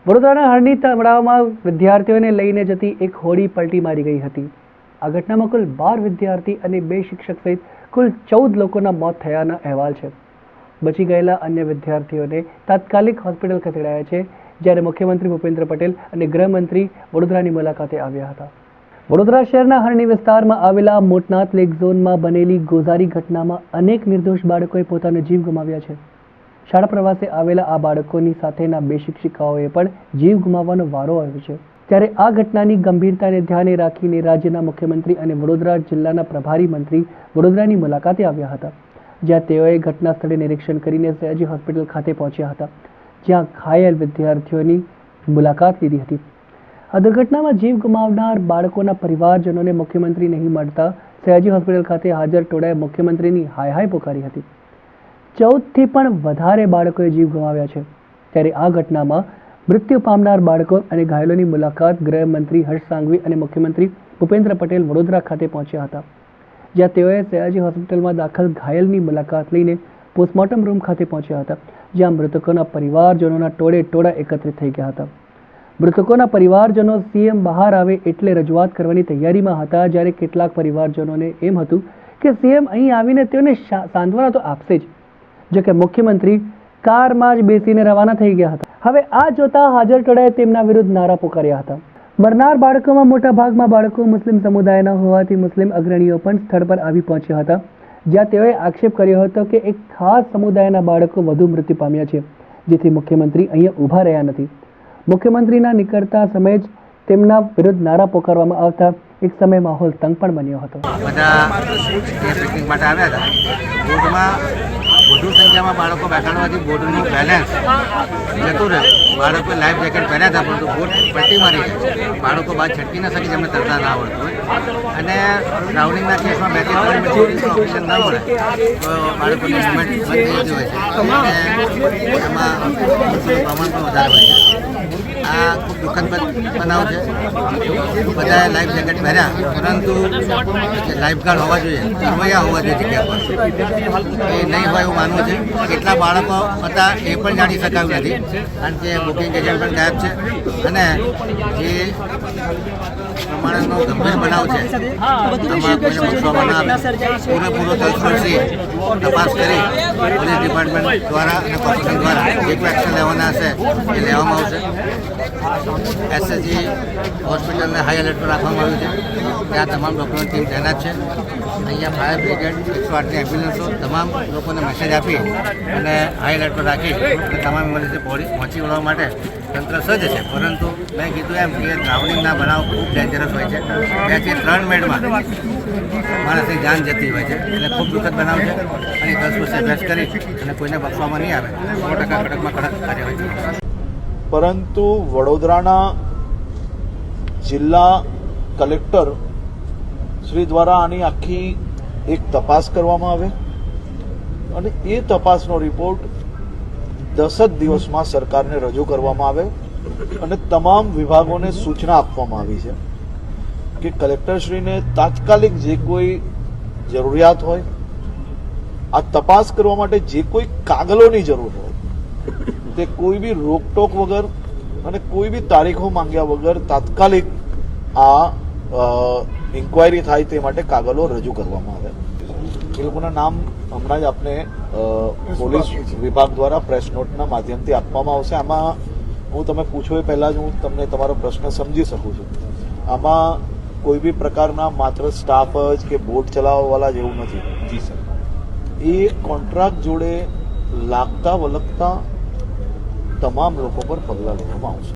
વડોદરાના હરણી તળાવમાં વિદ્યાર્થીઓને લઈને જતી એક હોડી પલટી મારી ગઈ હતી। આ ઘટનામાં કુલ 12 વિદ્યાર્થી અને 2 શિક્ષક સહિત કુલ 14 લોકોના મોત થયાના અહેવાલ છે। બચી ગયેલા અન્ય વિદ્યાર્થીઓને તાત્કાલિક હોસ્પિટલ ખસેડાયા છે, જ્યારે મુખ્યમંત્રી ભૂપેન્દ્ર પટેલ અને ગૃહમંત્રી વડોદરાની મુલાકાતે આવ્યા હતા। વડોદરા શહેરના હરણી વિસ્તારમાં આવેલા મોટનાથ લેક ઝોનમાં બનેલી ગોઝારી ઘટનામાં અનેક નિર્દોષ બાળકોએ પોતાનો જીવ ગુમાવ્યા છે। શાળા પ્રવાસે આવેલા આ બાળકોની સાથેના 2 શિક્ષિકાઓએ પણ જીવ ગુમાવવાનો વારો આવ્યો છે। ત્યારે આ ઘટનાની ગંભીરતાને ધ્યાને રાખીને રાજ્યના મુખ્યમંત્રી અને વડોદરા જિલ્લાના પ્રભારી મંત્રી વડોદરાની મુલાકાતે આવ્યા હતા, જ્યાં તેઓએ ઘટના સ્થળે નિરીક્ષણ કરીને સયાજી હોસ્પિટલ ખાતે પહોંચ્યા હતા, જ્યાં ઘાયલ વિદ્યાર્થીઓની મુલાકાત લીધી હતી। આ દુર્ઘટનામાં જીવ ગુમાવનાર બાળકોના પરિવારજનોને મુખ્યમંત્રી નહીં મળતા સયાજી હોસ્પિટલ ખાતે હાજર ટોળાએ મુખ્યમંત્રીની હાય હાય પોકારી હતી। 14થી પણ વધારે બાળકોએ જીવ ગુમાવ્યા છે। ત્યારે આ ઘટનામાં મૃત્યુ પામનાર બાળકો અને ઘાયલોની મુલાકાત ગૃહમંત્રી હર્ષ સાંઘવી અને મુખ્યમંત્રી ભૂપેન્દ્ર પટેલ વડોદરા ખાતે પહોંચ્યા હતા, જ્યાં તેઓએ સયાજી હોસ્પિટલમાં દાખલ ઘાયલની મુલાકાત લઈને પોસ્ટમોર્ટમ રૂમ ખાતે પહોંચ્યા હતા, જ્યાં મૃતકોના પરિવારજનોના ટોળે ટોળા એકત્રિત થઈ ગયા હતા। મૃતકોના પરિવારજનો સીએમ બહાર આવે એટલે રજૂઆત કરવાની તૈયારીમાં હતા, જ્યારે કેટલાક પરિવારજનોને એમ હતું કે સીએમ અહીં આવીને તેઓને સાંત્વના તો આપશે જ, જો કે મુખ્યમંત્રી કારમાં જ બેસીને રવાના થઈ ગયા હતા। હવે આ જોતા હાજર ટોળાએ તેમના વિરુદ્ધ નારા પોકાર્યા હતા। મરનાર બાળકોમાં મોટા ભાગમાં બાળકો મુસ્લિમ સમુદાયના હોવાથી મુસ્લિમ અગ્રણીઓ પણ સ્થળ પર આવી પહોંચ્યા હતા, જ્યાં તેઓએ આક્ષેપ કર્યો હતો કે એક ખાસ સમુદાયના બાળકો વધુ મૃત્યુ પામ્યા છે, જેથી મુખ્યમંત્રી અહીંયા ઊભા રહ્યા નથી। મુખ્યમંત્રીના નીકળતા સમયે જ તેમના વિરુદ્ધ નારા પોકારવામાં આવતા એક સમય માહોલ તંગ પણ બન્યો હતો। વધુ સંખ્યામાં બાળકો બેસાડવાથી બોટનું બેલેન્સ જતું રહ્યું। બાળકોએ લાઈફ જેકેટ પહેર્યા હતા, પરંતુ બોટ પલટી મારી ગઈ। બાળકો બહાર છટકી ન શકે, જેમને તરતા ના આવડતું હોય, અને રાઉન્ડિંગના કેસમાં 2 થી 3 મિનિટ ઓપ્શન ના મળે તો બાળકોની મુવમેન્ટ બંધ થઈ જતી હોય છે, અને એમાં પ્રમાણ પણ વધારે હોય છે। આ ખૂબ દુઃખદ બનાવ છે। બધાએ લાઈફ જેકેટ પહેર્યા, પરંતુ લાઈફગાર્ડ હોવા જોઈએ, તરવૈયા હોવા જોઈએ જગ્યા પર, એ નહીં હોય એવું માનવું છે। કેટલા બાળકો હતા એ પણ જાણી શકાયું નથી, કારણ કે બુકિંગ એજન્ટ પણ ગાયબ છે, અને જે પ્રમાણેનો ગંભીર બનાવ છે આમાં કોઈને બક્ષવામાં ના આવે, પૂરેપૂરો તલસ્પર્શી તપાસ કરી પોલીસ ડિપાર્ટમેન્ટ દ્વારા અને કોર્પોરેશન દ્વારા જે કોઈ એક્શન લેવાના હશે એ લેવામાં આવશે। એસએસજી હોસ્પિટલને હાઈ એલર્ટ પર રાખવામાં આવ્યું છે, ત્યાં તમામ ડૉક્ટરોની ટીમ તૈનાત છે। અહીંયા ફાયર બ્રિગેડ, 108ની એમ્બ્યુલન્સો તમામ લોકોને મેસેજ આપી અને હાઈ એલર્ટ પર રાખી અને તમામ ઇમરજન્સી પહોંચી વળવા માટે તંત્ર સજ્જ છે। પરંતુ મેં કીધું એમ કે ડ્રાઉનિંગના બનાવ ખૂબ ડેન્જરસ હોય છે, 2 થી 3 મિનિટમાં માણસની જાન જતી હોય છે, એટલે ખૂબ દુઃખદ બનાવ છે, અને 10 વર્ષે અભ્યાસ કરી અને કોઈને બક્ષવામાં નહીં આવે, 100% કડકમાં કડક કાર્યવાહી છે। પરંતુ વડોદરાના જિલ્લા કલેક્ટર શ્રી દ્વારા આની આખી એક તપાસ કરવામાં આવે અને એ તપાસનો રિપોર્ટ 10 જ દિવસમાં સરકારને રજૂ કરવામાં આવે, અને તમામ વિભાગોને સૂચના આપવામાં આવી છે કે કલેક્ટરશ્રીને તાત્કાલિક જે કોઈ જરૂરિયાત હોય, આ તપાસ કરવા માટે જે કોઈ કાગળોની જરૂર હોય તે કોઈ બી રોકટોક વગર અને કોઈ બી તારીખો માંગ્યા વગર તાત્કાલિક આ ઇન્ક્વાયરી થાય તે માટે કાગળો રજૂ કરવામાં આવે। એ લોકોના નામ હમણાં જ આપને પોલીસ વિભાગ દ્વારા પ્રેસ નોટના માધ્યમથી આપવામાં આવશે। આમાં હું તમે પૂછો એ પહેલાં જ હું તમને તમારો પ્રશ્ન સમજી શકું છું। આમાં કોઈ બી પ્રકારના માત્ર સ્ટાફ જ કે બોટ ચલાવવાવાળા જેવું નથી। જી સર, એ કોન્ટ્રાક્ટ જોડે લાગતા વળગતા તમામ લોકો પર પગલાં લેવામાં આવશે।